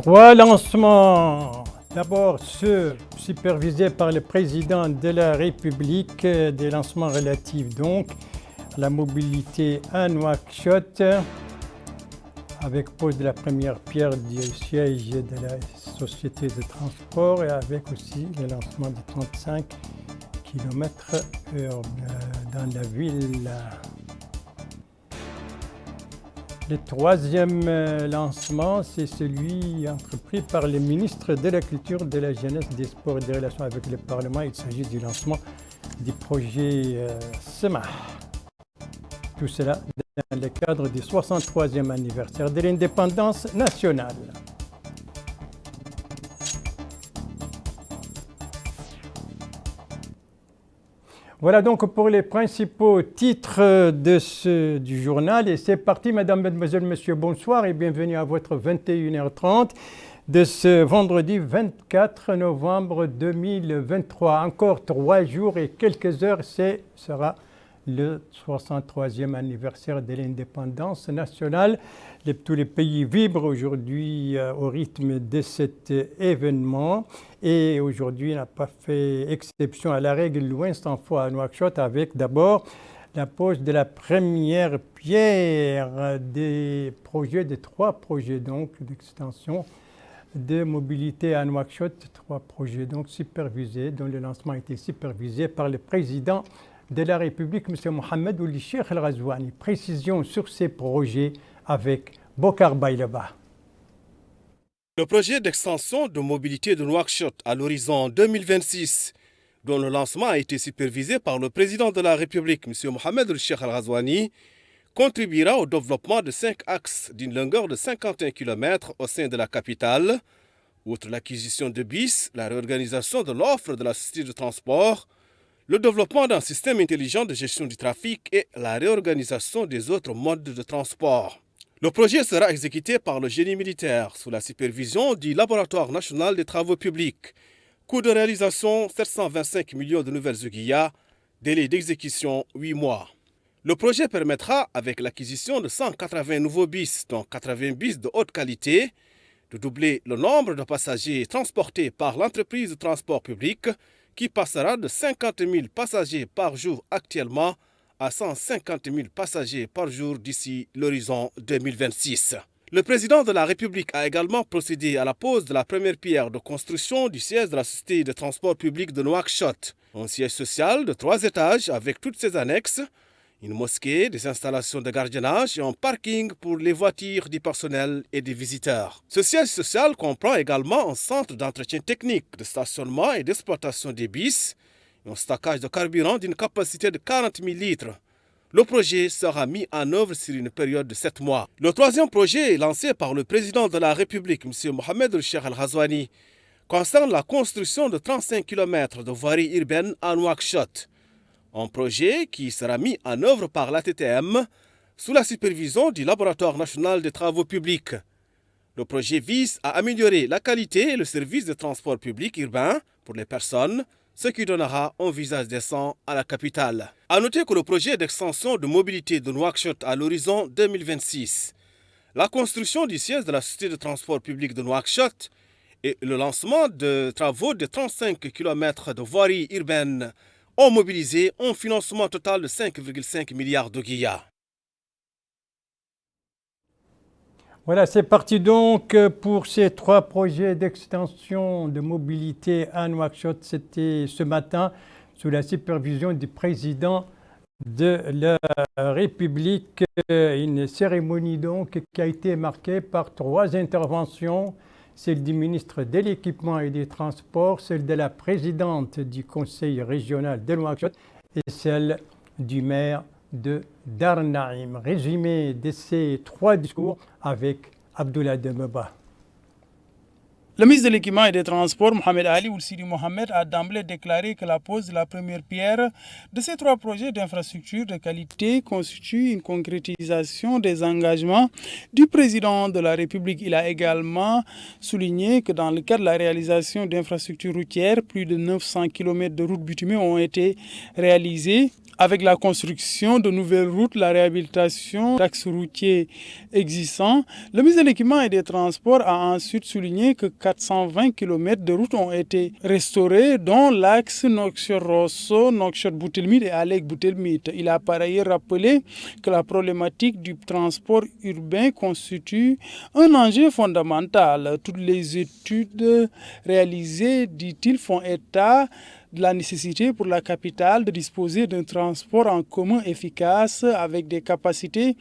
Trois lancements. D'abord, ceux supervisés par le président de la République, des lancements relatifs donc à la mobilité à Nouakchott, avec pose de la première pierre du siège de la société de transport et avec aussi le lancement de 35 km/h dans la ville. Le troisième lancement, c'est celui entrepris par le ministre de la Culture, de la Jeunesse, des Sports et des Relations avec le Parlement. Il s'agit du lancement du projet SEMA. Tout cela dans le cadre du 63e anniversaire de l'indépendance nationale. Voilà donc pour les principaux titres du journal. Et c'est parti, mesdames, mesdemoiselles, messieurs, bonsoir et bienvenue à votre 21h30 de ce vendredi 24 novembre 2023. Encore 3 jours et quelques heures, ce sera le 63e anniversaire de l'indépendance nationale. Tous les pays vibrent aujourd'hui au rythme de cet événement. Et aujourd'hui, on n'a pas fait exception à la règle, loin s'en faut à Nouakchott, avec d'abord la pose de la première pierre des trois projets donc d'extension de mobilité à Nouakchott. 3 projets donc supervisés, dont le lancement a été supervisé par le président de la République, M. Mohamed Ould Cheikh El Ghazouani. Précision sur ces projets avec Bokar Baylaba. Le projet d'extension de mobilité de Nouakchott à l'horizon 2026, dont le lancement a été supervisé par le président de la République, M. Mohamed Ould Cheikh El Ghazouani, contribuera au développement de 5 axes d'une longueur de 51 km au sein de la capitale, outre l'acquisition de bus, la réorganisation de l'offre de la société de transport, le développement d'un système intelligent de gestion du trafic et la réorganisation des autres modes de transport. Le projet sera exécuté par le génie militaire sous la supervision du Laboratoire national des travaux publics. Coût de réalisation 725 millions de nouvelles ouguiyas, délai d'exécution 8 mois. Le projet permettra, avec l'acquisition de 180 nouveaux bus, dont 80 bus de haute qualité, de doubler le nombre de passagers transportés par l'entreprise de transport public, qui passera de 50 000 passagers par jour actuellement à 150 000 passagers par jour d'ici l'horizon 2026. Le président de la République a également procédé à la pose de la première pierre de construction du siège de la Société de transport public de Nouakchott, un siège social de 3 étages avec toutes ses annexes, une mosquée, des installations de gardiennage et un parking pour les voitures du personnel et des visiteurs. Ce siège social comprend également un centre d'entretien technique, de stationnement et d'exploitation des bus, et un stockage de carburant d'une capacité de 40 000 litres. Le projet sera mis en œuvre sur une période de 7 mois. Le troisième projet, lancé par le président de la République, M. Mohamed Ould Cheikh El Ghazouani, concerne la construction de 35 km de voirie urbaine à Nouakchott. Un projet qui sera mis en œuvre par l'ATTM sous la supervision du Laboratoire national des travaux publics. Le projet vise à améliorer la qualité et le service de transport public urbain pour les personnes, ce qui donnera un visage décent à la capitale. A noter que le projet d'extension de mobilité de Nouakchott à l'horizon 2026, la construction du siège de la Société de transport public de Nouakchott et le lancement de travaux de 35 km de voirie urbaine ont mobilisé un financement total de 5,5 milliards d'ouguiyas. Voilà, c'est parti donc pour ces 3 projets d'extension de mobilité à Nouakchott. C'était ce matin sous la supervision du président de la République. Une cérémonie donc qui a été marquée par 3 interventions. Celle du ministre de l'Équipement et des Transports, celle de la présidente du Conseil régional de Nouakchott et celle du maire de Dar Naïm. Résumé de ces 3 discours avec Abdoulaye Demeba. Le ministre de l'Équipement et des Transports, Mohamed Ali Ould Sidi Mohamed, a d'emblée déclaré que la pose de la première pierre de ces 3 projets d'infrastructure de qualité constitue une concrétisation des engagements du président de la République. Il a également souligné que dans le cadre de la réalisation d'infrastructures routières, plus de 900 km de routes bitumées ont été réalisées avec la construction de nouvelles routes, la réhabilitation d'axes routiers existants. Le ministre de l'Équipement et des Transports a ensuite souligné que 420 km de routes ont été restaurés, dont l'axe Nouakchott-Rosso, Nouakchott-Boutelmit et Alec-Boutelmit. Il a par ailleurs rappelé que la problématique du transport urbain constitue un enjeu fondamental. Toutes les études réalisées, dit-il, font état de la nécessité pour la capitale de disposer d'un transport en commun efficace avec des capacités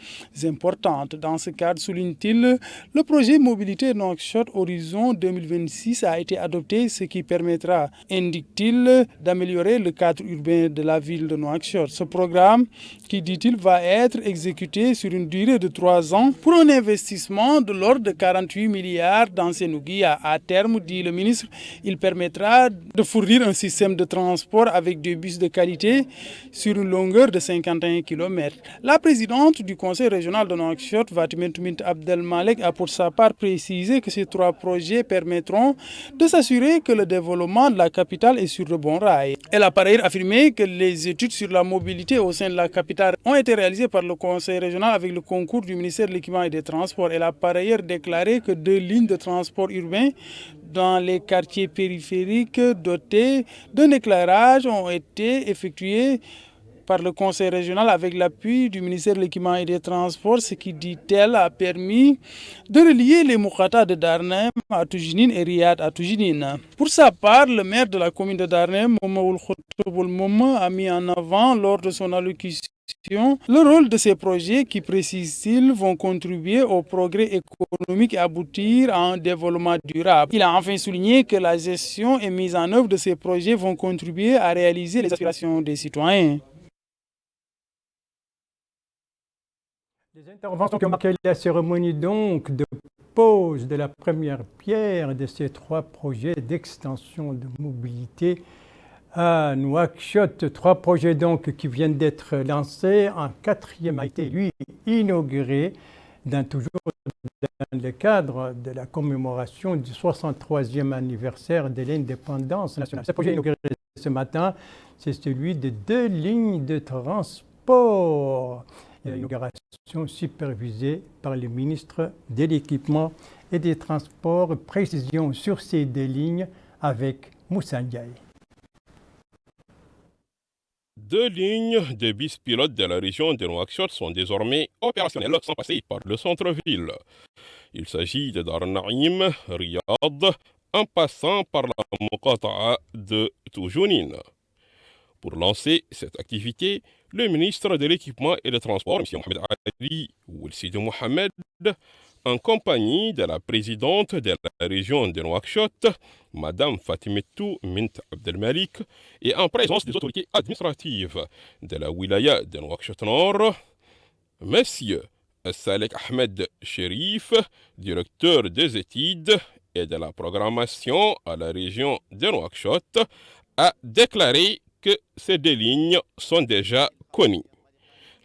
importantes. Dans ce cadre, souligne-t-il, le projet Mobilité Nouakchott Horizon 2026 a été adopté, ce qui permettra, indique-t-il, d'améliorer le cadre urbain de la ville de Nouakchott. Ce programme, qui, dit-il, va être exécuté sur une durée de 3 ans pour un investissement de l'ordre de 48 milliards d'anciens ouguiya. À terme, dit le ministre, il permettra de fournir un système de transport avec des bus de qualité sur une longueur de 51 km. La présidente du conseil régional de Nouakchott, Fatima Toumint Abdelmalek, a pour sa part précisé que ces 3 projets permettront de s'assurer que le développement de la capitale est sur le bon rail. Elle a par ailleurs affirmé que les études sur la mobilité au sein de la capitale ont été réalisées par le conseil régional avec le concours du ministère de l'Équipement et des Transports. Elle a par ailleurs déclaré que 2 lignes de transport urbain dans les quartiers périphériques dotés d'un éclairage ont été effectués par le conseil régional avec l'appui du ministère de l'Équipement et des Transports, ce qui, dit-elle, a permis de relier les Moukata de Darnem à Toujinine et Riyad à Toujinine. Pour sa part, le maire de la commune de Darnem, Momaoul Khotoboul Moma, a mis en avant lors de son allocution le rôle de ces projets qui, précise-t-il, vont contribuer au progrès économique et aboutir à un développement durable. Il a enfin souligné que la gestion et mise en œuvre de ces projets vont contribuer à réaliser les aspirations des citoyens. Les interventions qui ont marqué la cérémonie donc de pose de la première pierre de ces 3 projets d'extension de mobilité à Nouakchott. 3 projets donc qui viennent d'être lancés. Un 4e a été lui inauguré toujours dans le cadre de la commémoration du 63e anniversaire de l'indépendance nationale. Ce projet inauguré ce matin, c'est celui de 2 lignes de transport. L'inauguration supervisée par le ministre de l'Équipement et des Transports. Précision sur ces 2 lignes avec Moussa Ndiaye. 2 lignes de bus pilotes de la région de Nouakchott sont désormais opérationnelles sans passer par le centre-ville. Il s'agit de Dar Naïm, Riyad, en passant par la Moukata'a de Toujounine. Pour lancer cette activité, le ministre de l'Équipement et des Transports, M. Mohamed Ali Oulsidi Mohamed, en compagnie de la présidente de la région de Nouakchott, Mme Fatimetou Mint Abdelmalik, et en présence des autorités administratives de la wilaya de Nouakchott Nord, M. Salek Ahmed Sherif, directeur des études et de la programmation à la région de Nouakchott, a déclaré que ces 2 lignes sont déjà connues.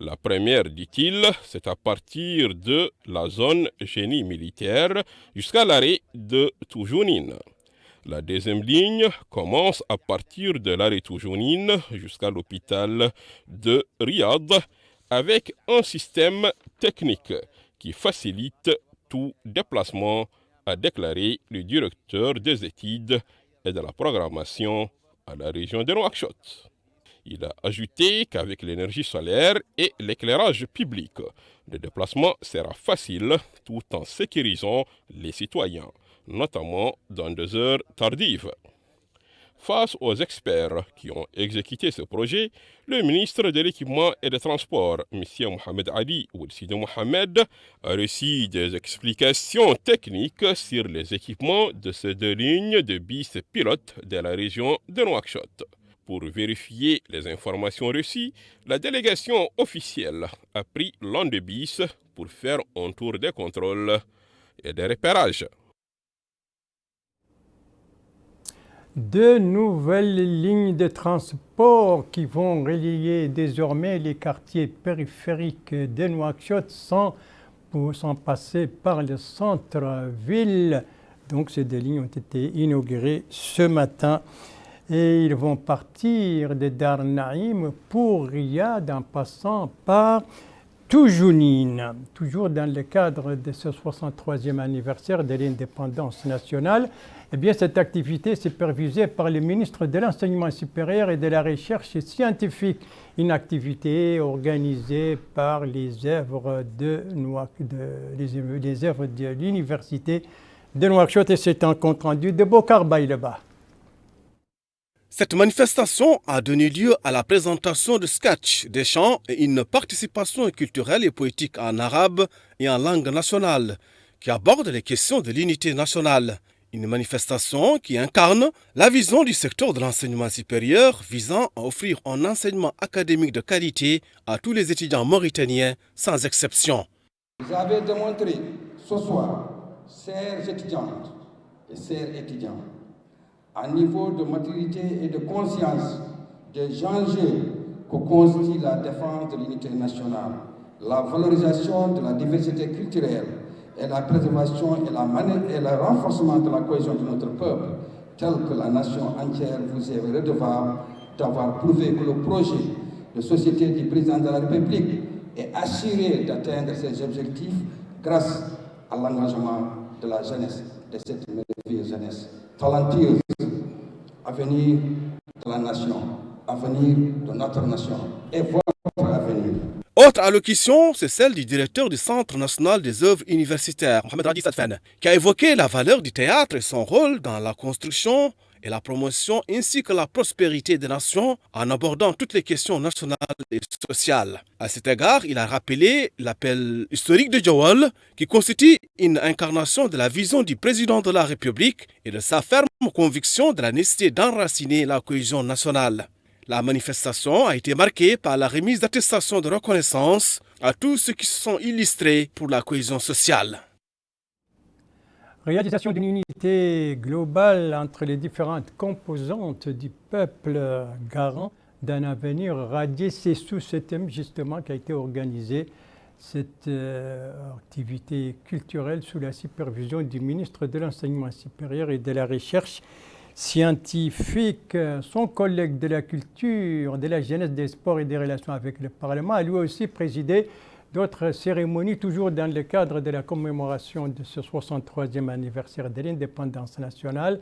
La première, dit-il, c'est à partir de la zone génie militaire jusqu'à l'arrêt de Toujounine. La 2e ligne commence à partir de l'arrêt Toujounine jusqu'à l'hôpital de Riyad avec un système technique qui facilite tout déplacement, a déclaré le directeur des études et de la programmation à la région de Nouakchott. Il a ajouté qu'avec l'énergie solaire et l'éclairage public, le déplacement sera facile tout en sécurisant les citoyens, notamment dans des heures tardives. Face aux experts qui ont exécuté ce projet, le ministre de l'Équipement et des Transports, M. Mohamed Ali Oulsidi Mohamed, a reçu des explications techniques sur les équipements de ces 2 lignes de bus pilotes de la région de Nouakchott. Pour vérifier les informations reçues, la délégation officielle a pris l'un des bus pour faire un tour des contrôles et des repérages. 2 nouvelles lignes de transport qui vont relier désormais les quartiers périphériques de Nouakchott sans passer par le centre-ville. Donc ces 2 lignes ont été inaugurées ce matin et ils vont partir de Dar Naïm pour Riyad en passant par Toujounine, toujours dans le cadre de ce 63e anniversaire de l'indépendance nationale. Eh bien, cette activité est supervisée par le ministre de l'Enseignement supérieur et de la Recherche scientifique, une activité organisée par les œuvres de l'université de Nouakchott, et c'est un compte rendu de Bokar Baïleba. Cette manifestation a donné lieu à la présentation de sketchs, des chants et une participation culturelle et poétique en arabe et en langue nationale qui aborde les questions de l'unité nationale. Une manifestation qui incarne la vision du secteur de l'enseignement supérieur visant à offrir un enseignement académique de qualité à tous les étudiants mauritaniens sans exception. Vous avez démontré ce soir, chères étudiantes et chers étudiants, à niveau de maturité et de conscience des enjeux que constitue la défense de l'unité nationale, la valorisation de la diversité culturelle et la préservation et le renforcement de la cohésion de notre peuple, tel que la nation entière vous est redevable d'avoir prouvé que le projet de société du président de la République est assuré d'atteindre ses objectifs grâce à l'engagement de la jeunesse, de cette merveilleuse jeunesse talentueuse, avenir de la nation, avenir de notre nation et votre avenir. Autre allocution, c'est celle du directeur du Centre national des œuvres universitaires, Mohamed Radi Sadfen, qui a évoqué la valeur du théâtre et son rôle dans la construction et la promotion ainsi que la prospérité des nations en abordant toutes les questions nationales et sociales. À cet égard, il a rappelé l'appel historique de Djawal qui constitue une incarnation de la vision du président de la République et de sa ferme conviction de la nécessité d'enraciner la cohésion nationale. La manifestation a été marquée par la remise d'attestations de reconnaissance à tous ceux qui se sont illustrés pour la cohésion sociale. Réalisation d'une unité globale entre les différentes composantes du peuple garant d'un avenir radié, c'est sous ce thème justement qu'a été organisée cette activité culturelle sous la supervision du ministre de l'Enseignement supérieur et de la Recherche scientifique. Son collègue de la culture, de la jeunesse, des sports et des relations avec le Parlement a lui aussi présidé d'autres cérémonies, toujours dans le cadre de la commémoration de ce 63e anniversaire de l'indépendance nationale.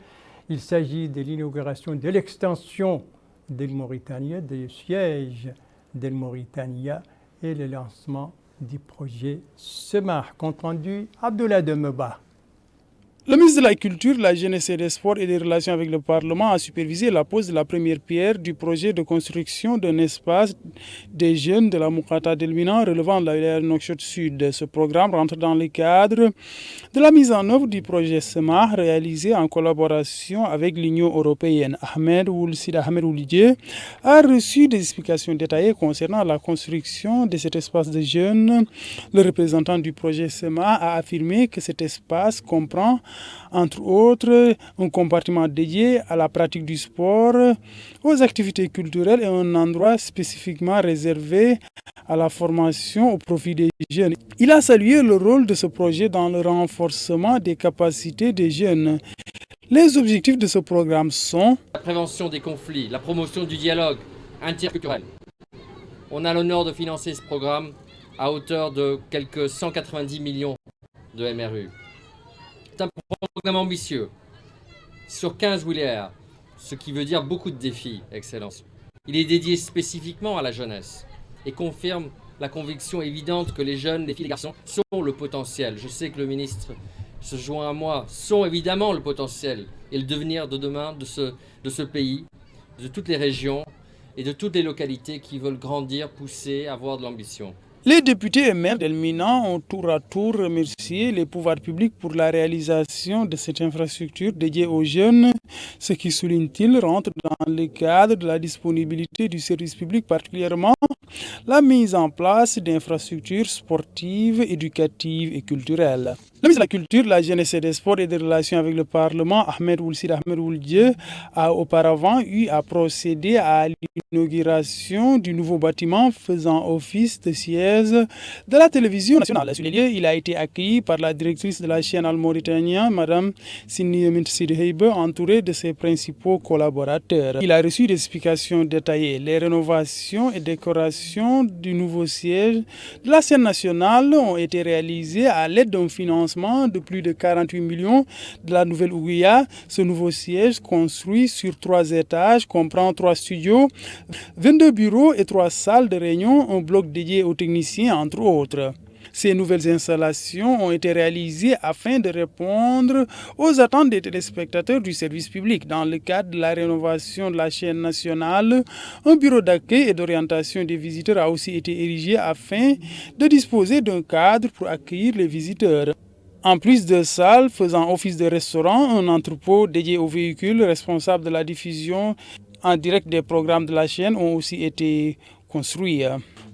Il s'agit de l'inauguration de l'extension d'El Mauritania, du siège d'El Mauritania et le lancement du projet SEMAH. Compte rendu, Abdoulaye Demeba. Le ministre de la Culture, de la Jeunesse et des Sports et des Relations avec le Parlement a supervisé la pose de la première pierre du projet de construction d'un espace des jeunes de la Moukata d'Elminan relevant de la wilaya Nouakchott Sud. Ce programme rentre dans le cadre de la mise en œuvre du projet SEMAH réalisé en collaboration avec l'Union européenne. Ahmed Oulidje a reçu des explications détaillées concernant la construction de cet espace de jeunes. Le représentant du projet SEMAH a affirmé que cet espace comprend entre autres un compartiment dédié à la pratique du sport, aux activités culturelles et un endroit spécifiquement réservé à la formation au profit des jeunes. Il a salué le rôle de ce projet dans le renforcement des capacités des jeunes. Les objectifs de ce programme sont la prévention des conflits, la promotion du dialogue interculturel. On a l'honneur de financer ce programme à hauteur de quelques 190 millions de MRU. C'est un programme ambitieux sur 15 wilayas, ce qui veut dire beaucoup de défis, Excellence. Il est dédié spécifiquement à la jeunesse et confirme la conviction évidente que les jeunes, les filles et les garçons sont le potentiel. Je sais que le ministre se joint à moi, sont évidemment le potentiel et le devenir de demain de ce pays, de toutes les régions et de toutes les localités qui veulent grandir, pousser, avoir de l'ambition. Les députés et maires d'Elminan ont tour à tour remercié les pouvoirs publics pour la réalisation de cette infrastructure dédiée aux jeunes, ce qui, souligne-t-il, rentre dans le cadre de la disponibilité du service public, particulièrement la mise en place d'infrastructures sportives, éducatives et culturelles. Le ministre de la Culture, de la Jeunesse et des Sports et des Relations avec le Parlement, Ahmed Oulidje, a auparavant eu à procéder à l'inauguration du nouveau bâtiment faisant office de siège siège de la télévision nationale. Sur les lieux, il a été accueilli par la directrice de la chaîne al-Mauritania, Mme Sini Sidheibe, entourée de ses principaux collaborateurs. Il a reçu des explications détaillées. Les rénovations et décorations du nouveau siège de la scène nationale ont été réalisées à l'aide d'un financement de plus de 48 millions de la Nouvelle-Ouïa. Ce nouveau siège, construit sur 3 étages, comprend 3 studios, 22 bureaux et 3 salles de réunion, un bloc dédié aux techniciens, entre autres. Ces nouvelles installations ont été réalisées afin de répondre aux attentes des téléspectateurs du service public. Dans le cadre de la rénovation de la chaîne nationale, un bureau d'accueil et d'orientation des visiteurs a aussi été érigé afin de disposer d'un cadre pour accueillir les visiteurs. En plus de salles faisant office de restaurant, un entrepôt dédié aux véhicules responsables de la diffusion en direct des programmes de la chaîne ont aussi été construits.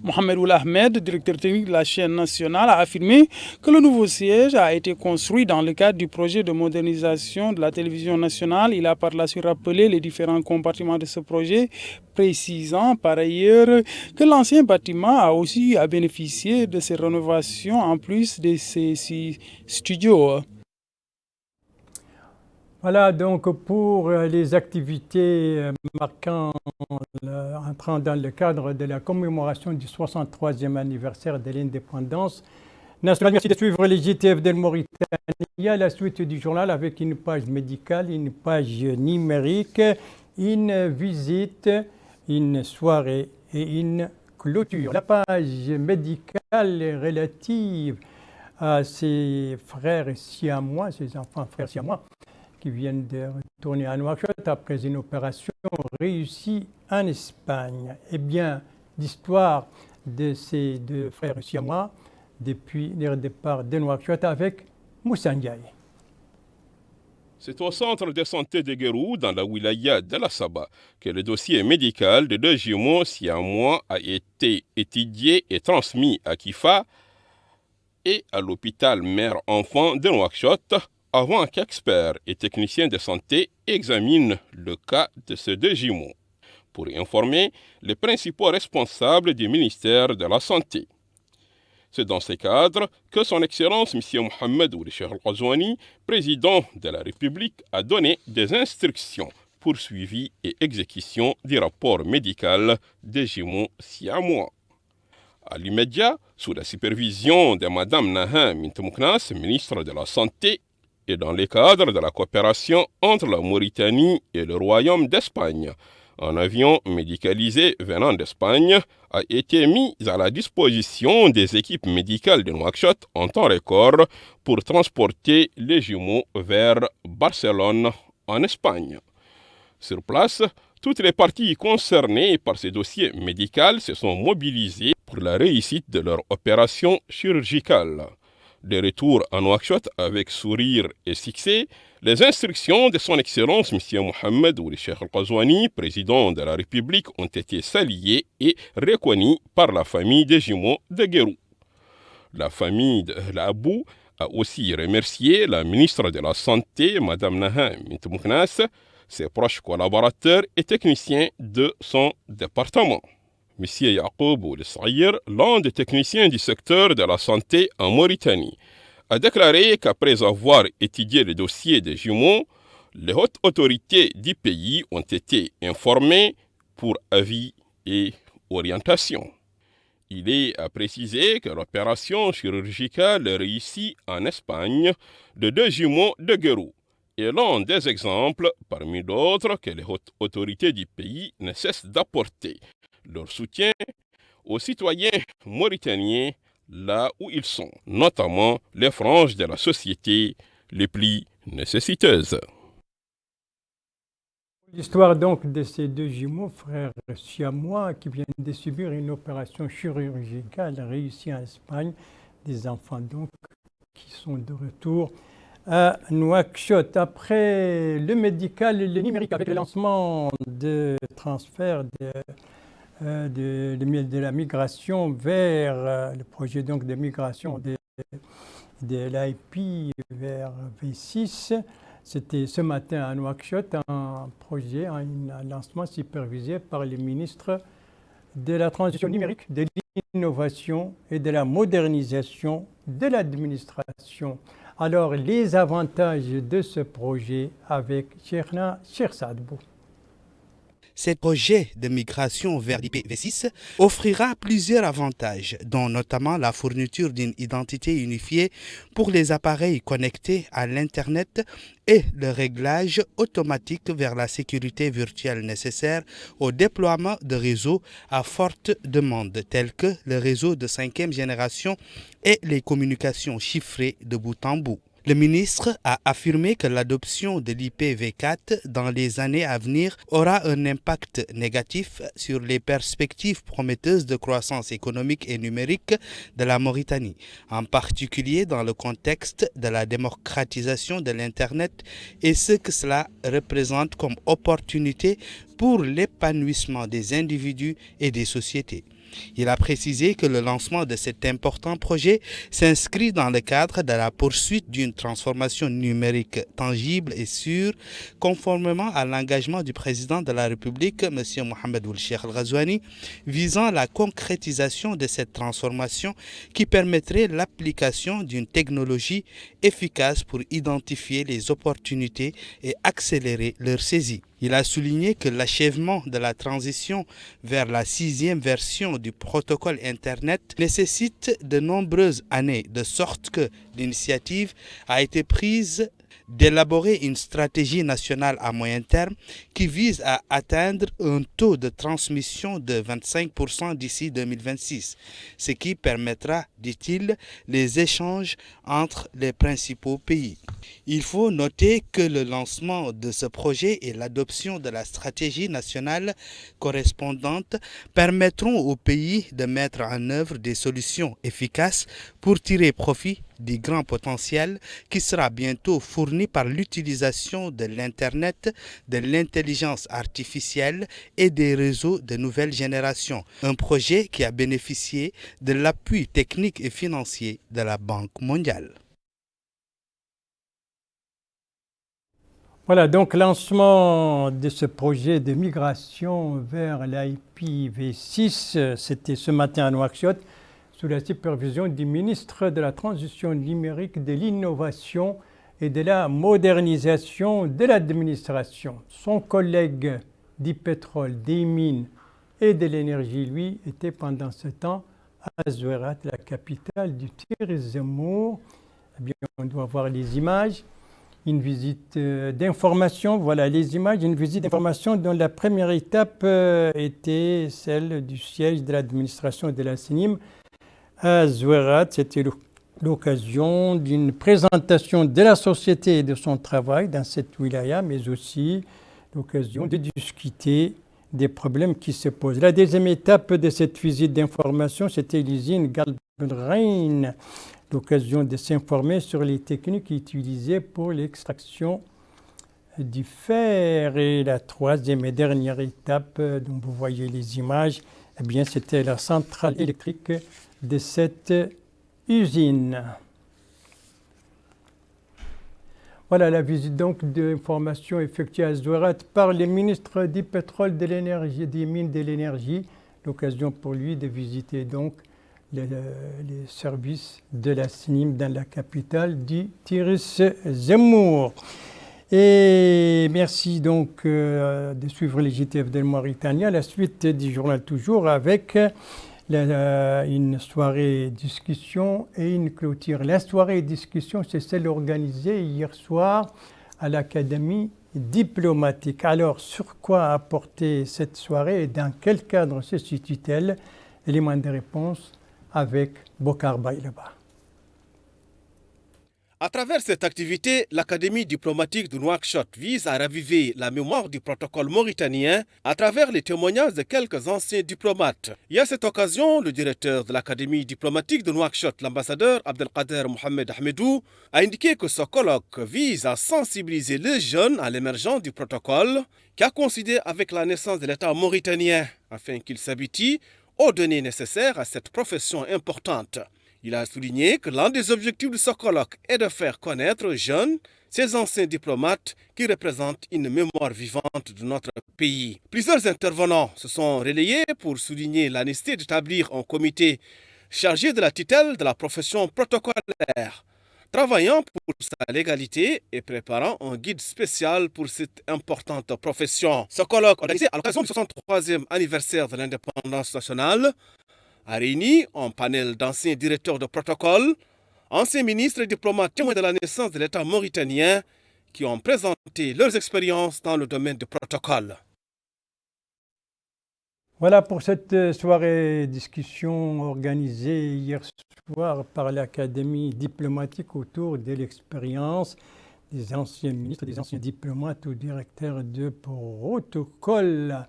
Mohamed Ould Ahmed, directeur technique de la chaîne nationale, a affirmé que le nouveau siège a été construit dans le cadre du projet de modernisation de la télévision nationale. Il a par la suite rappelé les différents compartiments de ce projet, précisant par ailleurs que l'ancien bâtiment a aussi bénéficié de ces rénovations en plus de ces 6 studios. Voilà donc pour les activités entrant dans le cadre de la commémoration du 63e anniversaire de l'indépendance nationale. Merci de suivre les JTF de Mauritanie. À la suite du journal avec une page médicale, une page numérique, une visite, une soirée et une clôture. La page médicale est relative à ses frères siamois, ses enfants frères siamois, qui viennent de retourner à Nouakchott après une opération réussie en Espagne. Eh bien, l'histoire de ces 2 frères siamois depuis leur départ de Nouakchott avec Moussa Ndiaye. C'est au centre de santé de Guérou, dans la wilaya de la Saba, que le dossier médical de 2 jumeaux siamois a été étudié et transmis à Kifa et à l'hôpital mère-enfant de Nouakchott, avant qu'experts et techniciens de santé examinent le cas de ces 2 jumeaux, pour informer les principaux responsables du ministère de la Santé. C'est dans ce cadre que son Excellence M. Mohamed Ould Al-Ghazouani, président de la République, a donné des instructions pour suivi et exécution du rapport médical des jumeaux siamois. À l'immédiat, sous la supervision de Mme Naha Mintemoknas, ministre de la Santé, et dans le cadre de la coopération entre la Mauritanie et le Royaume d'Espagne, un avion médicalisé venant d'Espagne a été mis à la disposition des équipes médicales de Nouakchott en temps record pour transporter les jumeaux vers Barcelone, en Espagne. Sur place, toutes les parties concernées par ces dossiers médicaux se sont mobilisées pour la réussite de leur opération chirurgicale. De retour à Nouakchott avec sourire et succès, les instructions de son Excellence M. Mohamed Ould Al-Ghazouani, président de la République, ont été saluées et reconnues par la famille des jumeaux de Guérou. La famille de l'Abou a aussi remercié la ministre de la Santé, Mme Naha Mintemoknas, ses proches collaborateurs et techniciens de son département. M. Yacoub Ould Saïr, l'un des techniciens du secteur de la santé en Mauritanie, a déclaré qu'après avoir étudié le dossier des jumeaux, les hautes autorités du pays ont été informées pour avis et orientation. Il est à préciser que l'opération chirurgicale réussie en Espagne de 2 jumeaux de Guérou est l'un des exemples, parmi d'autres, que les hautes autorités du pays ne cessent d'apporter leur soutien aux citoyens mauritaniens là où ils sont, notamment les franges de la société les plus nécessiteuses. L'histoire donc de ces 2 jumeaux, frères siamois, qui viennent de subir une opération chirurgicale réussie en Espagne, des enfants donc qui sont de retour à Nouakchott. Après le médical et le numérique, avec le lancement de transfert de la migration vers le projet donc de migration de l'IP vers V6. C'était ce matin à Nouakchott un projet, un lancement supervisé par le ministre de la transition numérique, de l'innovation et de la modernisation de l'administration. Alors, les avantages de ce projet avec Cheikhna Sadbou. Ce projet de migration vers l'IPv6 offrira plusieurs avantages, dont notamment la fourniture d'une identité unifiée pour les appareils connectés à l'Internet et le réglage automatique vers la sécurité virtuelle nécessaire au déploiement de réseaux à forte demande, tels que le réseau de 5e génération et les communications chiffrées de bout en bout. Le ministre a affirmé que l'adoption de l'IPv4 dans les années à venir aura un impact négatif sur les perspectives prometteuses de croissance économique et numérique de la Mauritanie, en particulier dans le contexte de la démocratisation de l'Internet et ce que cela représente comme opportunité pour l'épanouissement des individus et des sociétés. Il a précisé que le lancement de cet important projet s'inscrit dans le cadre de la poursuite d'une transformation numérique tangible et sûre, conformément à l'engagement du président de la République, M. Mohamed Ould Cheikh Al Ghazouani, visant la concrétisation de cette transformation qui permettrait l'application d'une technologie efficace pour identifier les opportunités et accélérer leur saisie. Il a souligné que l'achèvement de la transition vers la 6e version du protocole Internet nécessite de nombreuses années, de sorte que l'initiative a été prise d'élaborer une stratégie nationale à moyen terme qui vise à atteindre un taux de transmission de 25% d'ici 2026, ce qui permettra, dit-il, les échanges entre les principaux pays. Il faut noter que le lancement de ce projet et l'adoption de la stratégie nationale correspondante permettront au pays de mettre en œuvre des solutions efficaces pour tirer profit du grand potentiel qui sera bientôt fourni par l'utilisation de l'Internet, de l'intelligence artificielle et des réseaux de nouvelle génération. Un projet qui a bénéficié de l'appui technique et financier de la Banque mondiale. Voilà, donc lancement de ce projet de migration vers l'IPv6, c'était ce matin à Nouakchott, sous la supervision du ministre de la Transition numérique, de l'innovation et de la modernisation de l'administration. Son collègue du pétrole, des mines et de l'énergie, lui, était pendant ce temps à Zouerat, la capitale du Tiris Zemmour. Eh bien, on doit voir les images. Une visite d'information, voilà les images, une visite d'information dont la première étape était celle du siège de l'administration de la CNIM à Zouerat. C'était l'occasion d'une présentation de la société et de son travail dans cette wilaya, mais aussi l'occasion de discuter des problèmes qui se posent. La deuxième étape de cette visite d'information, c'était l'usine Galbrain, l'occasion de s'informer sur les techniques utilisées pour l'extraction du fer. Et la troisième et dernière étape, dont vous voyez les images, eh bien, c'était la centrale électrique de cette usine. Voilà la visite donc d'information effectuée à Zouerat par le ministre du pétrole, de l'énergie, des mines, de l'énergie. L'occasion pour lui de visiter donc les services de la SNIM dans la capitale du Tiris Zemmour. Et merci donc de suivre les JTF de Mauritanie. La suite du journal toujours avec une soirée discussion et une clôture. La soirée discussion, c'est celle organisée hier soir à l'Académie diplomatique. Alors, sur quoi apporter cette soirée et dans quel cadre se situe-t-elle? Élément de réponse avec Bokar Baïleba. À travers cette activité, l'Académie diplomatique de Nouakchott vise à raviver la mémoire du protocole mauritanien à travers les témoignages de quelques anciens diplomates. Et à cette occasion, le directeur de l'Académie diplomatique de Nouakchott, l'ambassadeur Abdelkader Mohamed Ahmedou, a indiqué que ce colloque vise à sensibiliser les jeunes à l'émergence du protocole qui a coïncidé avec la naissance de l'État mauritanien afin qu'ils s'habituent aux données nécessaires à cette profession importante. Il a souligné que l'un des objectifs de ce colloque est de faire connaître aux jeunes ces anciens diplomates qui représentent une mémoire vivante de notre pays. Plusieurs intervenants se sont relayés pour souligner la nécessité d'établir un comité chargé de la tutelle de la profession protocolaire, travaillant pour sa légalité et préparant un guide spécial pour cette importante profession. Ce colloque, organisé à l'occasion du 63e anniversaire de l'indépendance nationale, a réuni un panel d'anciens directeurs de protocole, anciens ministres et diplomates témoins de la naissance de l'État mauritanien qui ont présenté leurs expériences dans le domaine du protocole. Voilà pour cette soirée discussion organisée hier soir par l'Académie diplomatique autour de l'expérience des anciens ministres, des anciens diplomates ou directeurs de protocole.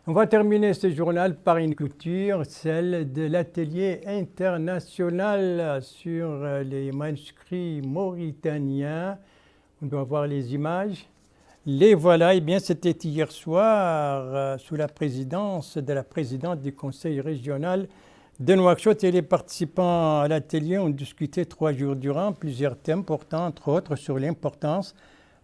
On va terminer ce journal par une clôture, celle de l'atelier international sur les manuscrits mauritaniens. On doit voir les images. Les voilà, eh bien c'était hier soir sous la présidence de la présidente du conseil régional de Nouakchott et les participants à l'atelier ont discuté 3 jours durant plusieurs thèmes portant entre autres sur l'importance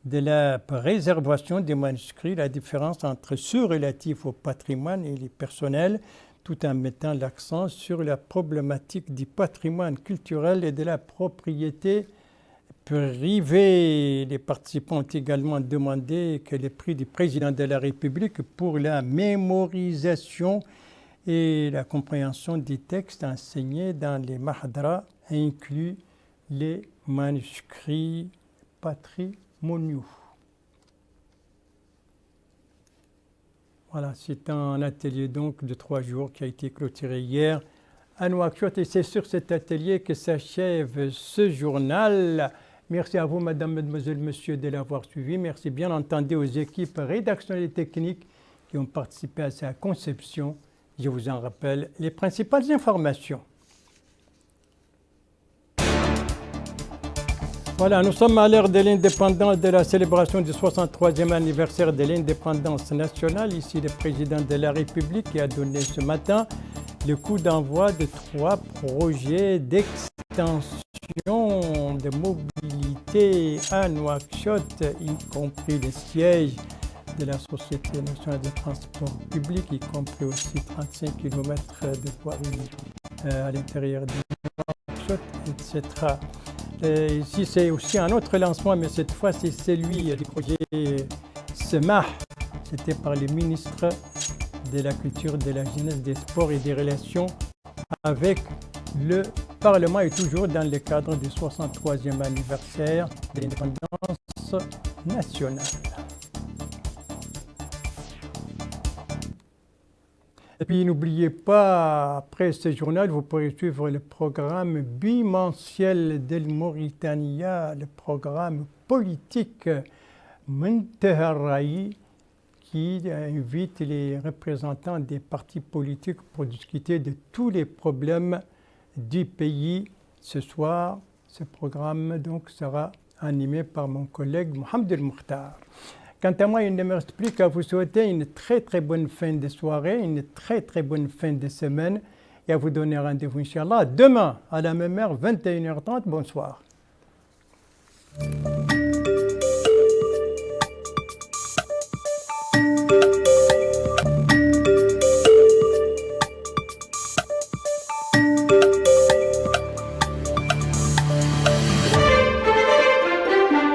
de la préservation des manuscrits, la différence entre ceux relatifs au patrimoine et les personnels, tout en mettant l'accent sur la problématique du patrimoine culturel et de la propriété privée. Les participants ont également demandé que le prix du président de la République pour la mémorisation et la compréhension des textes enseignés dans les mahadras inclut les manuscrits patrimoniaux. Voilà, c'est un atelier donc de 3 jours qui a été clôturé hier à Nouakchott et c'est sur cet atelier que s'achève ce journal. Merci à vous, madame, mademoiselle, monsieur, de l'avoir suivi. Merci bien entendu aux équipes rédactionnelles et techniques qui ont participé à sa conception. Je vous en rappelle les principales informations. Voilà, nous sommes à l'heure de l'indépendance, de la célébration du 63e anniversaire de l'indépendance nationale. Ici, le président de la République qui a donné ce matin le coup d'envoi de 3 projets d'extension de mobilité à Nouakchott, y compris le siège de la Société nationale de transport public, y compris aussi 35 km de voirie à l'intérieur de Nouakchott, etc. Ici, c'est aussi un autre lancement, mais cette fois, c'est celui du projet SEMAH. C'était par le ministre de la Culture, de la Jeunesse, des Sports et des Relations avec le Parlement et toujours dans le cadre du 63e anniversaire de l'indépendance nationale. Et puis n'oubliez pas, après ce journal, vous pourrez suivre le programme bimensuel d'El Mauritania, le programme politique Muntaharraï, qui invite les représentants des partis politiques pour discuter de tous les problèmes du pays. Ce soir, ce programme donc sera animé par mon collègue Mohamed El Mokhtar. Quant à moi, il ne me reste plus qu'à vous souhaiter une très très bonne fin de soirée, une très très bonne fin de semaine et à vous donner rendez-vous, Inch'Allah, demain à la même heure, 21h30. Bonsoir.